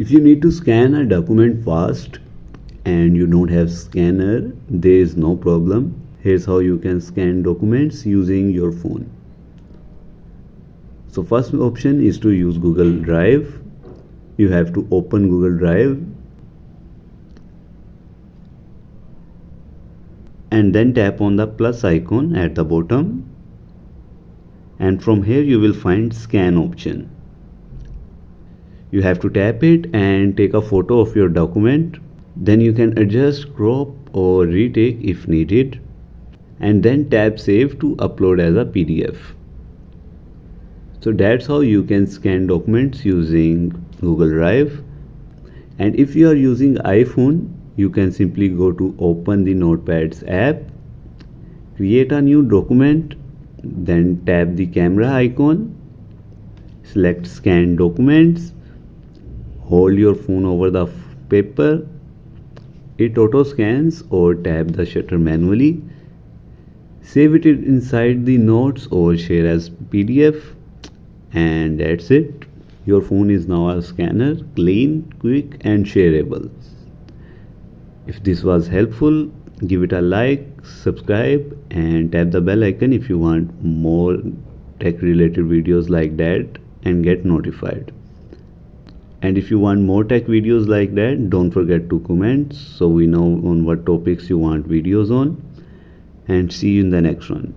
If you need to scan a document fast and you don't have scanner, there is no problem. Here's how you can scan documents using your phone. So first option is to use Google Drive. You have to open Google Drive and then tap on the plus icon at the bottom, and from here you will find scan option. You have to tap it and take a photo of your document. Then you can adjust, crop or retake if needed, and then tap save to upload as a PDF. So that's how you can scan documents using Google Drive. And if you are using iPhone, you can simply go to open the Notepads app, create a new document, then tap the camera icon, select scan documents, hold your phone over the paper, it auto scans, or tap the shutter manually, save it inside the notes or share as PDF, and that's it. Your phone is now a scanner, clean, quick and shareable. If this was helpful, give it a like, subscribe and tap the bell icon if you want more tech related videos like that and get notified. And if you want more tech videos like that, don't forget to comment so we know on what topics you want videos on. And see you in the next one.